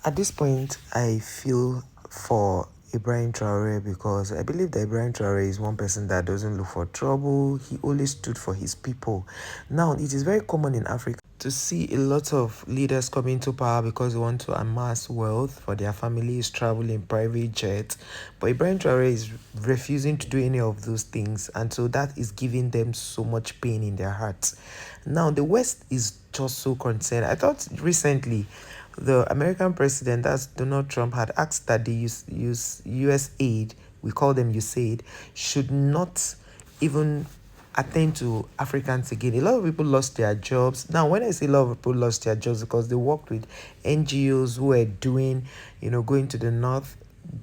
At this point, I feel for Ibrahim Traore because I believe that Ibrahim Traore is one person that doesn't look for trouble. He always stood for his people. Now, it is very common in Africa to see a lot of leaders coming to power because they want to amass wealth for their families, travel in private jets. But Ibrahim Traore is refusing to do any of those things, and so that is giving them so much pain in their hearts. Now, the West is just so concerned. I thought recently the American president, that's Donald Trump, had asked that the US aid, we call them USAID, should not even attend to Africans again. A lot of people lost their jobs. Now, when I say a lot of people lost their jobs, because they worked with NGOs who were doing, going to the north,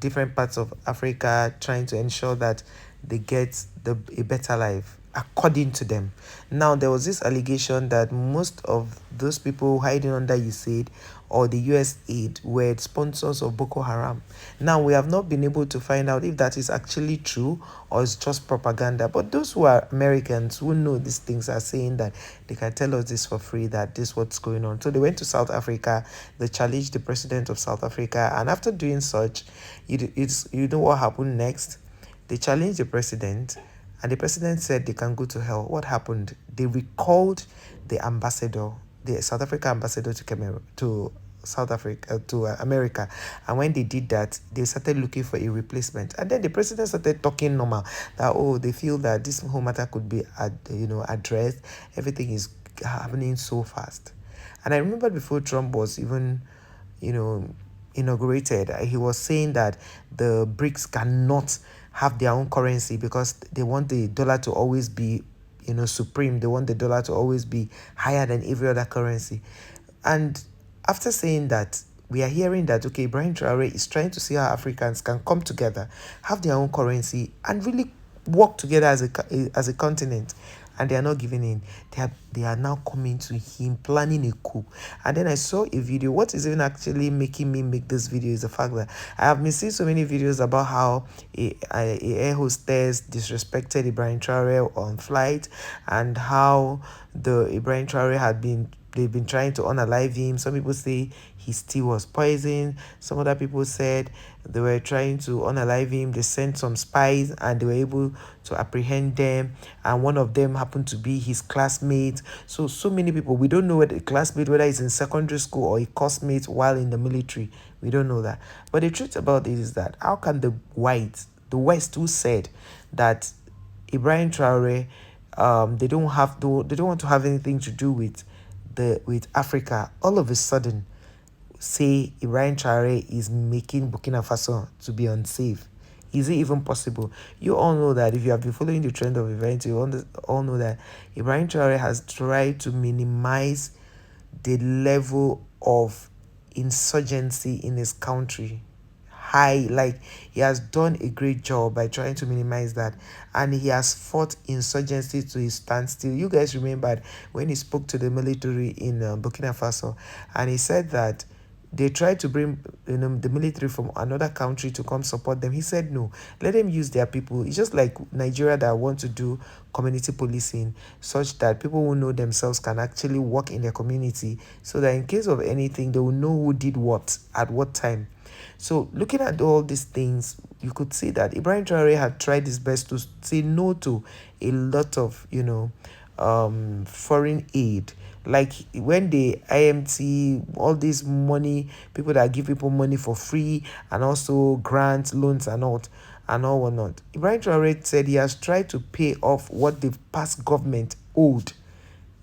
different parts of Africa, trying to ensure that they get a better life according to them. Now, there was this allegation that most of those people hiding under USAID or the US aid were sponsors of Boko Haram. Now, we have not been able to find out if that is actually true or it's just propaganda. But those who are Americans who know these things are saying that they can tell us this for free, that this is what's going on. So they went to South Africa, they challenged the president of South Africa, and after doing such, you know what happened next? They challenged the president, and the president said they can go to hell. What happened? They recalled the ambassador, the South Africa ambassador to Cameroon, to South Africa, to America. And when they did that, they started looking for a replacement. And then the president started talking normal that, oh, they feel that this whole matter could be, addressed. Everything is happening so fast. And I remember before Trump was even, you know, inaugurated, he was saying that the BRICS cannot have their own currency because they want the dollar to always be, supreme. They want the dollar to always be higher than every other currency. And after saying that, we are hearing that, okay, Ibrahim Traore is trying to see how Africans can come together, have their own currency, and really work together as a continent. And they are not giving in. They are now coming to him, planning a coup. And then I saw a video. What is even actually making me make this video is the fact that I have been seeing so many videos about how a air hostess disrespected Ibrahim Traore on flight, and how the Ibrahim Traore they've been trying to unalive him. Some people say his tea was poison. Some other people said they were trying to unalive him. They sent some spies and they were able to apprehend them. And one of them happened to be his classmate. So many people. We don't know whether a classmate, whether he's in secondary school or a classmate while in the military. We don't know that. But the truth about it is that how can the West, who said that Ibrahim Traore, they don't want to have anything to do with Africa, all of a sudden say Ibrahim Traore is making Burkina Faso to be unsafe? Is it even possible? You all know that if you have been following the trend of events, you all know that Ibrahim Traore has tried to minimize the level of insurgency in his country high. Like, he has done a great job by trying to minimize that, and he has fought insurgency to his standstill. You guys remembered when he spoke to the military in Burkina Faso, and he said that they tried to bring the military from another country to come support them. He said no, let them use their people. It's just like Nigeria that want to do community policing, such that people who know themselves can actually work in their community, so that in case of anything they will know who did what at what time. So looking at all these things, you could see that Ibrahim Traore had tried his best to say no to a lot of, foreign aid. Like when the IMT, all this money, people that give people money for free, and also grants, loans, and all whatnot. Ibrahim Traore said he has tried to pay off what the past government owed,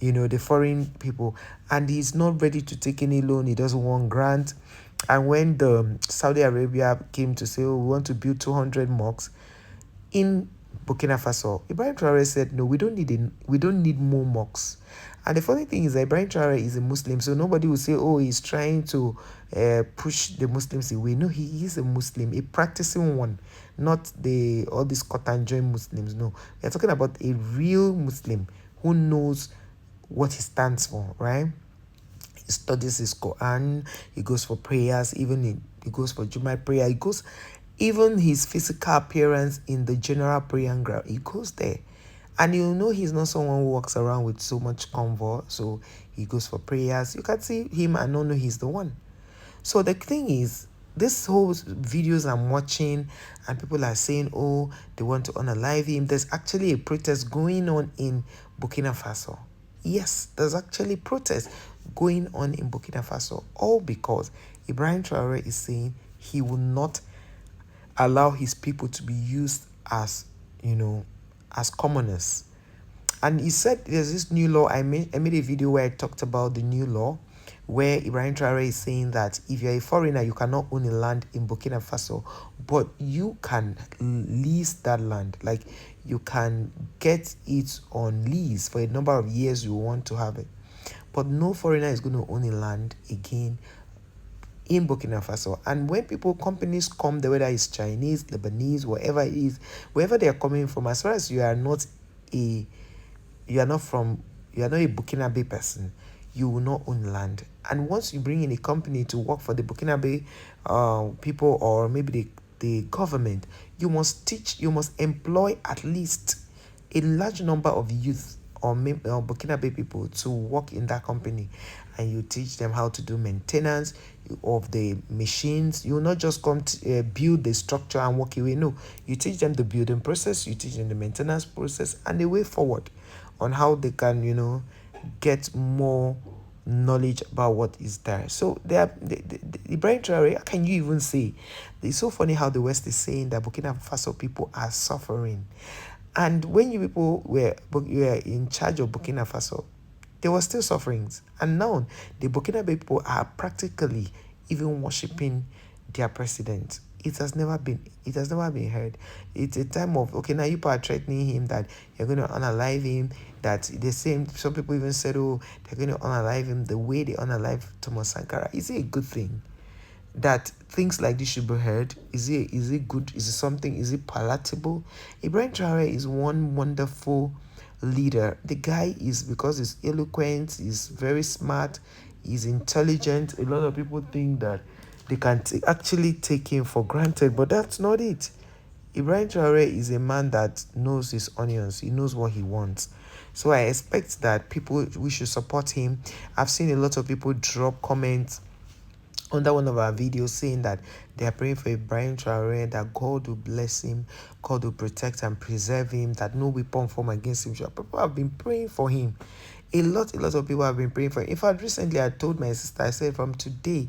the foreign people, and he's not ready to take any loan. He doesn't want grant. And when the Saudi Arabia came to say, oh, we want to build 200 mosques in Burkina Faso, Ibrahim Traore said, no, we don't need more mosques. And the funny thing is that Ibrahim Traore is a Muslim, so nobody will say, oh, he's trying to push the Muslims away. No, he is a Muslim, a practicing one, not all these cut and join Muslims. No, we're talking about a real Muslim who knows what he stands for, right? He studies his Quran, he goes for prayers, he goes for Juma prayer, he goes, even his physical appearance in the general prayer ground, he goes there. And he's not someone who walks around with so much convo, so he goes for prayers. You can see him and know he's the one. So the thing is, this whole videos I'm watching, and people are saying, oh, they want to unalive him. There's actually a protest going on in Burkina Faso. Yes, there's actually protest going on in Burkina Faso, all because Ibrahim Traore is saying he will not allow his people to be used as, as commoners. And he said there's this new law. I made a video where I talked about the new law where Ibrahim Traore is saying that if you're a foreigner, you cannot own a land in Burkina Faso, but you can lease that land. Like, you can get it on lease for a number of years you want to have it. But no foreigner is going to own a land again in Burkina Faso. And when companies come there, whether it's Chinese, Lebanese, whatever it is, wherever they are coming from, as far as you are not a you are not from you are not a Burkinabe person, you will not own land. And once you bring in a company to work for the Burkinabe people, or maybe the government, you must employ at least a large number of youth, or Burkinabe people, to work in that company. And you teach them how to do maintenance of the machines. You will not just come to build the structure and walk away. No, you teach them the building process, you teach them the maintenance process, and the way forward on how they can, get more knowledge about what is there. So the Ibrahim Traore, how can you even say? It's so funny how the West is saying that Burkina Faso people are suffering. And when you people were in charge of Burkina Faso, there were still sufferings. And now the Burkina people are practically even worshipping their president. It has never been heard. It's a time of, okay, now you are threatening him that you're going to unalive him. That the same, some people even said, oh, they're going to unalive him the way they unalive Thomas Sankara. Is it a good thing that things like this should be heard? Is it good? Is it something? Is it palatable? Ibrahim Traore is one wonderful leader. The guy is, because he's eloquent, he's very smart, he's intelligent. A lot of people think that they can actually take him for granted, but that's not it. Ibrahim Traore is a man that knows his onions. He knows what he wants. So I expect that we should support him. I've seen a lot of people drop comments under one of our videos saying that they are praying for Ibrahim Traore, that God will bless him, God will protect and preserve him, that no weapon formed against him. People have been praying for him. A lot of people have been praying for him. In fact, recently I told my sister, I said, from today,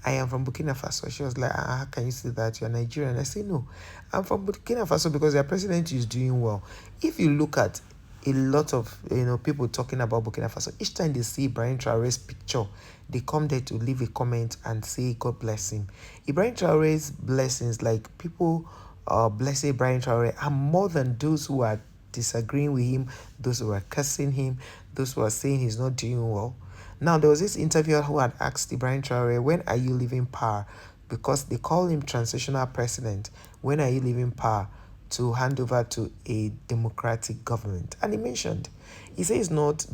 I am from Burkina Faso. She was like, how can you say that? You're Nigerian. I say, no, I'm from Burkina Faso because their president is doing well. If you look at a lot of people talking about Burkina Faso, each time they see Ibrahim Traore's picture, they come there to leave a comment and say God bless him. Ibrahim Traore's blessings, like people blessing Ibrahim Traore, are more than those who are disagreeing with him, those who are cursing him, those who are saying he's not doing well. Now, there was this interviewer who had asked Ibrahim Traore, when are you leaving power? Because they call him transitional president. When are you leaving power to hand over to a democratic government? And he said it's not,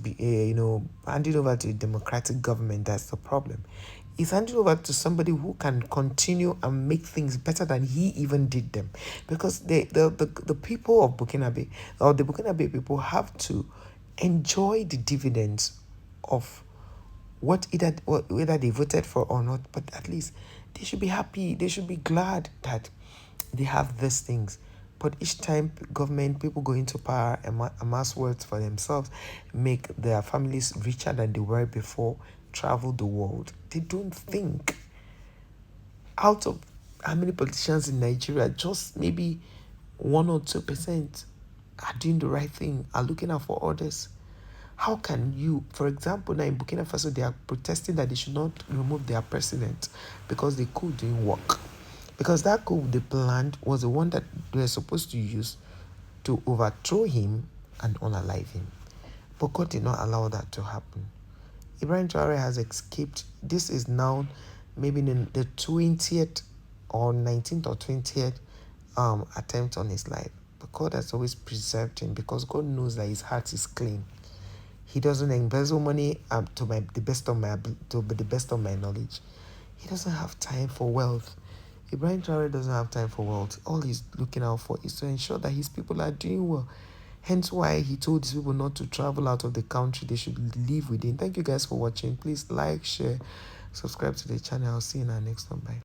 handing over to a democratic government that's the problem. He's handing over to somebody who can continue and make things better than he even did them. Because the people of Burkinabe, or the Burkinabe people, have to enjoy the dividends of whether they voted for or not, but at least they should be happy. They should be glad that they have these things. But each time government people go into power and amass wealth for themselves, make their families richer than they were before, travel the world, they don't think. Out of how many politicians in Nigeria, just maybe 1 or 2% are doing the right thing, are looking out for others. How can you, for example, now in Burkina Faso, they are protesting that they should not remove their president because the coup didn't work. Because that coup they planned was the one that they were supposed to use to overthrow him and unalive him. But God did not allow that to happen. Ibrahim Traore has escaped. This is now maybe in the 20th or 19th or 20th attempt on his life. But God has always preserved him because God knows that his heart is clean. He doesn't embezzle money to the best of my knowledge. He doesn't have time for wealth. Ibrahim Traore doesn't have time for wealth. All he's looking out for is to ensure that his people are doing well. Hence why he told his people not to travel out of the country. They should live within. Thank you guys for watching. Please like, share, subscribe to the channel. I'll see you in our next one. Bye.